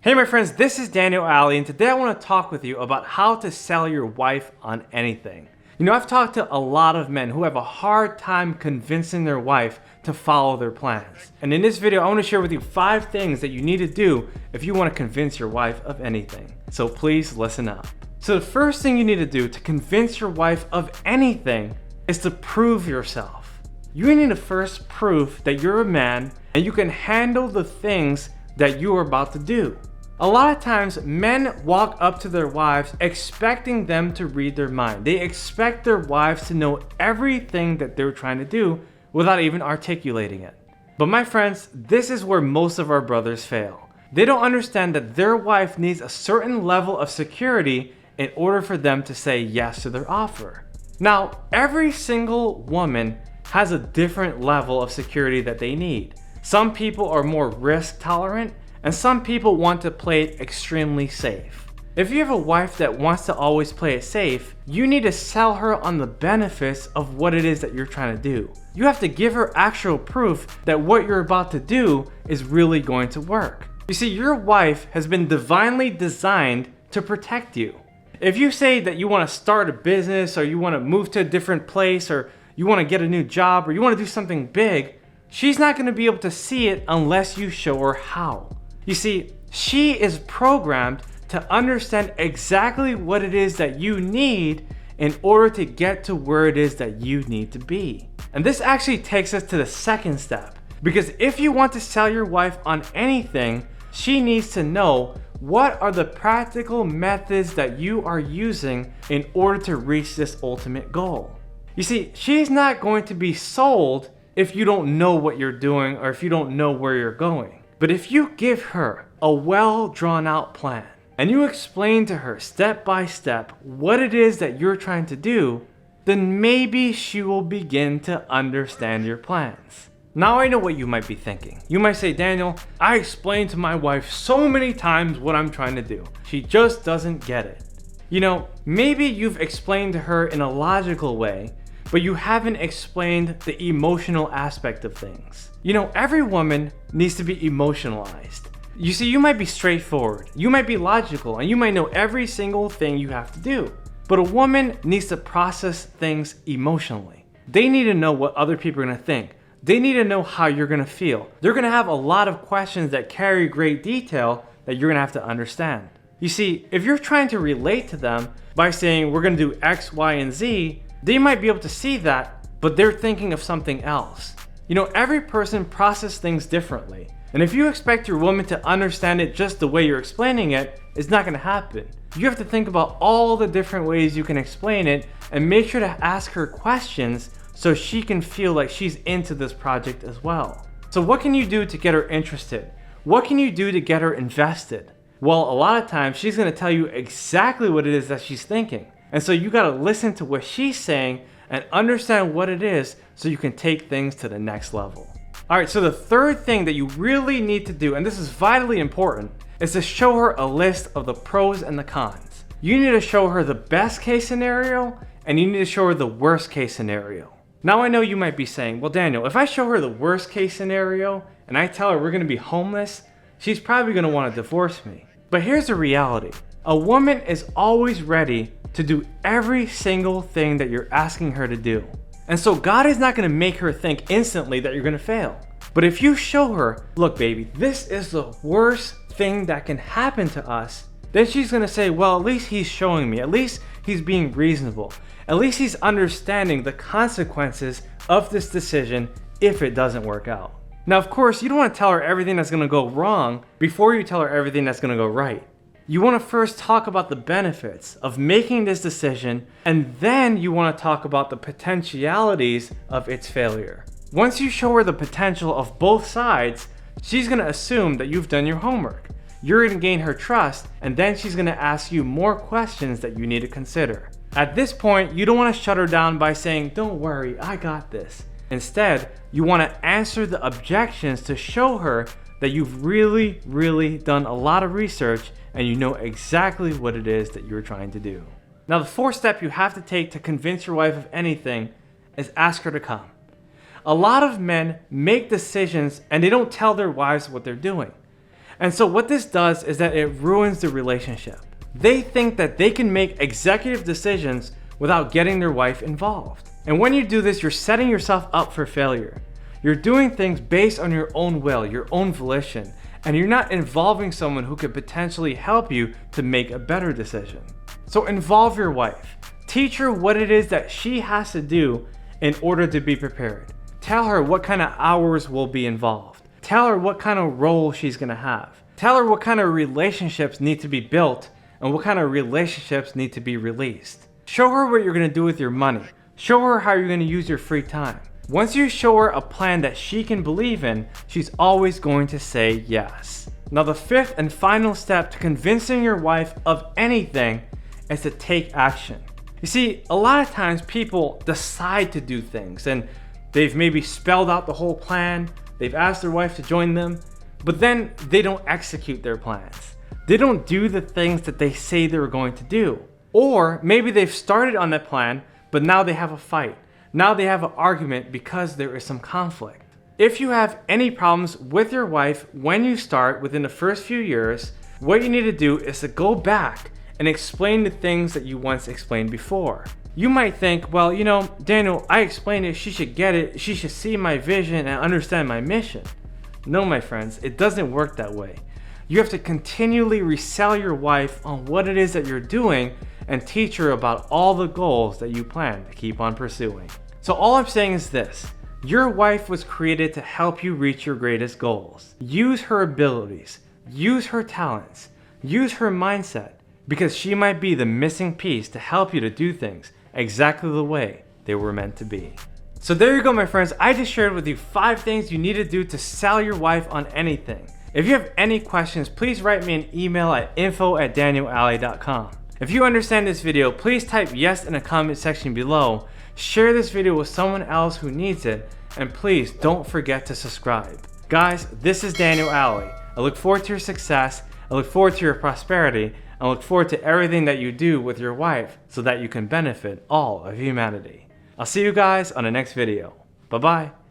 Hey my friends, this is Daniel Alley, and today I want to talk with you about how to sell your wife on anything. You know, I've talked to a lot of men who have a hard time convincing their wife to follow their plans. And in this video, I want to share with you 5 things that you need to do if you want to convince your wife of anything. So please listen up. So the first thing you need to do to convince your wife of anything is to prove yourself. You need to first prove that you're a man and you can handle the things that you are about to do. A lot of times, men walk up to their wives expecting them to read their mind. They expect their wives to know everything that they're trying to do without even articulating it. But my friends, this is where most of our brothers fail. They don't understand that their wife needs a certain level of security in order for them to say yes to their offer. Now, every single woman has a different level of security that they need. Some people are more risk tolerant, and some people want to play it extremely safe. If you have a wife that wants to always play it safe, you need to sell her on the benefits of what it is that you're trying to do. You have to give her actual proof that what you're about to do is really going to work. You see, your wife has been divinely designed to protect you. If you say that you want to start a business, or you want to move to a different place, or you want to get a new job, or you want to do something big, she's not going to be able to see it unless you show her how. You see, she is programmed to understand exactly what it is that you need in order to get to where it is that you need to be. And this actually takes us to the second step, because if you want to sell your wife on anything, she needs to know what are the practical methods that you are using in order to reach this ultimate goal. You see, she's not going to be sold if you don't know what you're doing or if you don't know where you're going. But if you give her a well drawn out plan and you explain to her step by step what it is that you're trying to do, then maybe she will begin to understand your plans. Now I know what you might be thinking. You might say, Daniel, I explained to my wife so many times what I'm trying to do. She just doesn't get it. You know, maybe you've explained to her in a logical way, but you haven't explained the emotional aspect of things. You know, every woman needs to be emotionalized. You see, you might be straightforward, you might be logical, and you might know every single thing you have to do. But a woman needs to process things emotionally. They need to know what other people are gonna think. They need to know how you're gonna feel. They're gonna have a lot of questions that carry great detail that you're gonna have to understand. You see, if you're trying to relate to them by saying, we're gonna do X, Y, and Z, they might be able to see that, but they're thinking of something else. You know, every person processes things differently. And if you expect your woman to understand it just the way you're explaining it, it's not gonna happen. You have to think about all the different ways you can explain it and make sure to ask her questions so she can feel like she's into this project as well. So what can you do to get her interested? What can you do to get her invested? Well, a lot of times she's gonna tell you exactly what it is that she's thinking. And so you gotta listen to what she's saying and understand what it is so you can take things to the next level. All right, so the third thing that you really need to do, and this is vitally important, is to show her a list of the pros and the cons. You need to show her the best case scenario and you need to show her the worst case scenario. Now I know you might be saying, well Daniel, if I show her the worst case scenario and I tell her we're gonna be homeless, she's probably gonna wanna divorce me. But here's the reality. A woman is always ready to do every single thing that you're asking her to do. And so God is not gonna make her think instantly that you're gonna fail. But if you show her, look baby, this is the worst thing that can happen to us, then she's gonna say, well, at least he's showing me, at least he's being reasonable, at least he's understanding the consequences of this decision if it doesn't work out. Now, of course, you don't wanna tell her everything that's gonna go wrong before you tell her everything that's gonna go right. You want to first talk about the benefits of making this decision, and then you want to talk about the potentialities of its failure. Once you show her the potential of both sides, she's going to assume that you've done your homework. You're going to gain her trust, and then she's going to ask you more questions that you need to consider. At this point, you don't want to shut her down by saying, don't worry, I got this. Instead, you want to answer the objections to show her that you've really done a lot of research and you know exactly what it is that you're trying to do. Now, the fourth step you have to take to convince your wife of anything is ask her to come. A lot of men make decisions and they don't tell their wives what they're doing. And so what this does is that it ruins the relationship. They think that they can make executive decisions without getting their wife involved. And when you do this, you're setting yourself up for failure. You're doing things based on your own will, your own volition, and you're not involving someone who could potentially help you to make a better decision. So involve your wife. Teach her what it is that she has to do in order to be prepared. Tell her what kind of hours will be involved. Tell her what kind of role she's gonna have. Tell her what kind of relationships need to be built and what kind of relationships need to be released. Show her what you're gonna do with your money. Show her how you're gonna use your free time. Once you show her a plan that she can believe in, she's always going to say yes. Now the fifth and final step to convincing your wife of anything is to take action. You see, a lot of times people decide to do things and they've maybe spelled out the whole plan, they've asked their wife to join them, but then they don't execute their plans. They don't do the things that they say they were going to do. Or maybe they've started on that plan, but now they have a fight. Now they have an argument because there is some conflict. If you have any problems with your wife when you start within the first few years, what you need to do is to go back and explain the things that you once explained before. You might think, well, Daniel, I explained it, she should get it, she should see my vision and understand my mission. No, my friends, it doesn't work that way. You have to continually resell your wife on what it is that you're doing and teach her about all the goals that you plan to keep on pursuing. So all I'm saying is this: your wife was created to help you reach your greatest goals. Use her abilities, use her talents, use her mindset, because she might be the missing piece to help you to do things exactly the way they were meant to be. So there you go, my friends. I just shared with you 5 things you need to do to sell your wife on anything. If you have any questions, please write me an email at info@danielalley.com. If you understand this video, please type yes in the comment section below. Share this video with someone else who needs it, and please don't forget to subscribe. Guys, this is Daniel Alley. I look forward to your success, I look forward to your prosperity, I look forward to everything that you do with your wife so that you can benefit all of humanity. I'll see you guys on the next video. Bye-bye.